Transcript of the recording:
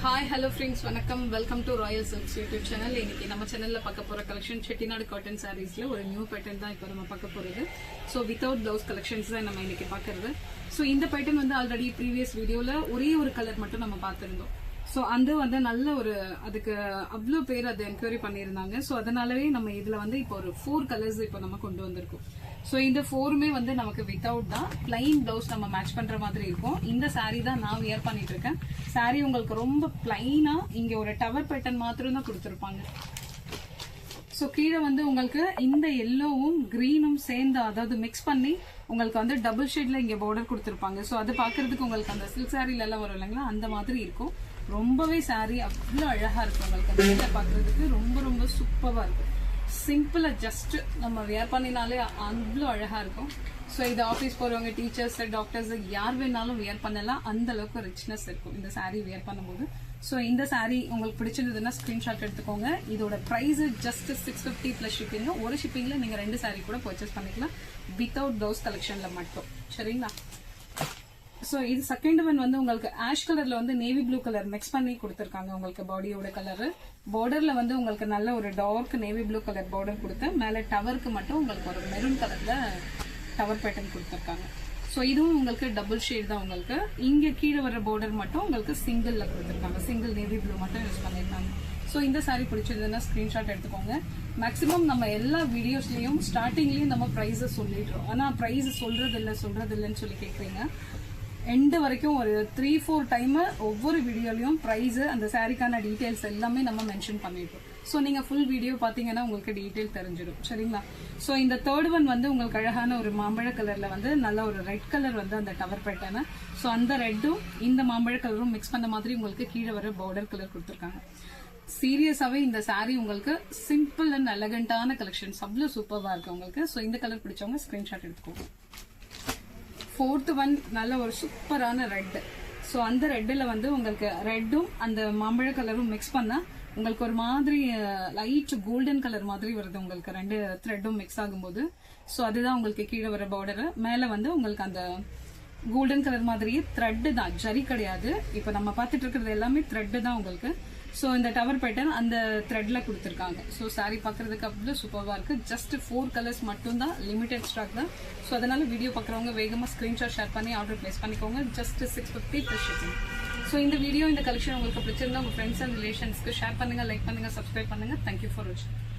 Hi hello friends, வணக்கம். Welcome to Royal silks YouTube channel. இன்னைக்கு நம்ம சேனல்ல பார்க்க போற கலெக்ஷன் செட்டிநாடு காட்டன் சாரீஸ்ல ஒரு நியூ பேட்டர்ன் தான் இப்போ நம்ம பார்க்க போறது. ஸோ வித்தவுட் பிளவுஸ் கலெக்ஷன்ஸ் தான் நம்ம இன்னைக்கு பார்க்கறது. ஸோ இந்த பேட்டர்ன் வந்து ஆல்ரெடி ப்ரீவியஸ் வீடியோல ஒரே ஒரு கலர் மட்டும் நம்ம பார்த்திருந்தோம். ஸோ அந்த வந்து நல்ல ஒரு அதுக்கு அவ்வளோ பேர் அதை என்கொயரி பண்ணியிருந்தாங்க. ஸோ அதனாலவே நம்ம இதுல வந்து இப்போ ஒரு 4 கலர்ஸ் இப்போ நம்ம கொண்டு வந்திருக்கோம். ஸோ இந்த 4மே வந்து நமக்கு வித்தவுட் தான், பிளைன் பிளவுஸ் நம்ம மேட்ச் பண்ற மாதிரி இருக்கும். இந்த சாரீ தான் நான் வியர் பண்ணிட்டு இருக்கேன். சாரீ உங்களுக்கு ரொம்ப பிளைனா இங்க ஒரு டவர் பேட்டர்ன் மாத்திரம் தான் கொடுத்துருப்பாங்க. ஸோ கீழே வந்து உங்களுக்கு இந்த எல்லோவும் கிரீனும் சேர்ந்து, அதாவது மிக்ஸ் பண்ணி உங்களுக்கு வந்து டபுள் ஷேட்ல இங்க பார்டர் கொடுத்துருப்பாங்க. ஸோ அது பாக்குறதுக்கு உங்களுக்கு அந்த சில்க் சாரீல எல்லாம் வரும் இல்லைங்களா, அந்த மாதிரி இருக்கும். ரொம்பவே சாரீ அவ்வளோ அழகா இருக்கும். உங்களுக்கு அந்த பாக்குறதுக்கு ரொம்ப ரொம்ப சூப்பரா இருக்கும். சிம்பிளா ஜஸ்ட் நம்ம வியர் பண்ணினாலே அவ்வளோ அழகா இருக்கும். ஸோ இது ஆஃபீஸ் போறவங்க, டீச்சர்ஸ், டாக்டர்ஸ் யார் வேணாலும் வியர் பண்ணலாம். அந்த அளவுக்கு ரிச்னஸ் இருக்கும் இந்த சாரீ வியர் பண்ணும்போது. ஸோ இந்த சாரீ உங்களுக்கு பிடிச்சிருந்ததுன்னா ஸ்கிரீன்ஷாட் எடுத்துக்கோங்க. இதோட பிரைஸ் ஜஸ்ட் 650 பிளஸ் ஷிப்பிங். ஒரு ஷிப்பிங்ல நீங்க 2 சாரீ கூட பர்ச்சேஸ் பண்ணிக்கலாம், வித்தவுட் பிளவுஸ் கலெக்ஷன்ல மட்டும். சரிங்களா? ஸோ இது செகண்ட் ஒன் வந்து உங்களுக்கு ஆஷ் கலர்ல வந்து நேவி ப்ளூ கலர் மிக்ஸ் பண்ணி கொடுத்துருக்காங்க. உங்களுக்கு பாடியோட கலர் பார்டர்ல வந்து உங்களுக்கு நல்ல ஒரு dark navy blue colour border கொடுத்து மேல டவருக்கு மட்டும் உங்களுக்கு ஒரு மெரூன் கலர்ல டவர் பேட்டர்ன் கொடுத்துருக்காங்க. ஸோ இதுவும் உங்களுக்கு டபுள் ஷேட் தான். உங்களுக்கு இங்க கீழே வர பார்டர் மட்டும் உங்களுக்கு சிங்கிள்ல கொடுத்துருக்காங்க. சிங்கிள் நேவி ப்ளூ மட்டும் யூஸ் பண்ணிருக்காங்க. ஸோ இந்த சாரீ பிடிச்சிருந்ததுன்னா ஸ்கிரீன்ஷாட் எடுத்துக்கோங்க. மேக்ஸிமம் நம்ம எல்லா வீடியோஸ்லயும் ஸ்டார்டிங்லயும் நம்ம ப்ரைஸை சொல்லிடுறோம். ஆனா ப்ரைஸ் சொல்றது இல்லைன்னு சொல்லி கேட்குறீங்க. எண்டு வரைக்கும் ஒரு 3-4 டைம் ஒவ்வொரு வீடியோலயும் பிரைஸ், அந்த சாரிக்கான டீடைல்ஸ் எல்லாமே நம்ம மென்ஷன் பண்ணிடுறோம். ஸோ நீங்க ஃபுல் வீடியோ பாத்தீங்கன்னா உங்களுக்கு டீடைல் தெரிஞ்சிடும். சரிங்களா? ஸோ இந்த தேர்ட் ஒன் வந்து உங்களுக்கு அழகான ஒரு மாம்பழ கலர்ல வந்து நல்ல ஒரு ரெட் கலர் வந்து அந்த டவர் பேட்டர்ன். ஸோ அந்த ரெட்டும் இந்த மாம்பழ கலரும் மிக்ஸ் பண்ண மாதிரி உங்களுக்கு கீழே வர பார்டர் கலர் கொடுத்துருக்காங்க. சீரியஸாவே இந்த சாரீ உங்களுக்கு சிம்பிள் அண்ட் எலகண்டான கலெக்ஷன்ஸ் அவ்வளவு சூப்பர்வா இருக்கு உங்களுக்கு. ஸோ இந்த கலர் பிடிச்சவங்க ஸ்கிரீன்ஷாட் எடுத்துக்கோங்க. 4th ஒன் நல்ல ஒரு சூப்பரான ரெட். ஸோ அந்த ரெட்டில் வந்து உங்களுக்கு ரெட்டும் அந்த மாம்பழ கலரும் மிக்ஸ் பண்ணா உங்களுக்கு ஒரு மாதிரி லைட் கோல்டன் கலர் மாதிரி வருது. உங்களுக்கு 2 த்ரெட்டும் மிக்ஸ் ஆகும்போது ஸோ அதுதான் உங்களுக்கு கீழே வர பார்டர். மேல வந்து உங்களுக்கு அந்த கோல்டன் கலர் மாதிரியே த்ரெட் தான், ஜரி கிடையாது. இப்போ நம்ம பார்த்துட்டு இருக்கிறது எல்லாமே த்ரெட் தான் உங்களுக்கு. ஸோ இந்த டவர் பேட்டர்ன் அந்த த்ரெட்ல கொடுத்துருக்காங்க. ஸோ சாரீ பார்க்கறதுக்கு அவ்வளோ சூப்பராக இருக்கு. ஜஸ்ட் 4 கலர்ஸ் மட்டும் தான், லிமிடெட் ஸ்டாக் தான். ஸோ அதனால வீடியோ பார்க்குறவங்க வேகமாக ஸ்கிரீன்ஷாட் ஷேர் பண்ணி ஆர்டர் பிளேஸ் பண்ணிக்கோங்க. Just 650 plus shipping. ஸோ இந்த வீடியோ, இந்த கலெக்ஷன் உங்களுக்கு பிடிச்சிருந்தா உங்க ஃப்ரெண்ட்ஸ் அண்ட் ரிலேஷன்ஸ்க்கு ஷேர் பண்ணுங்க, லைக் பண்ணுங்க, சப்ஸ்கிரைப் பண்ணுங்க. தேங்க்யூ ஃபார் வாட்சிங்.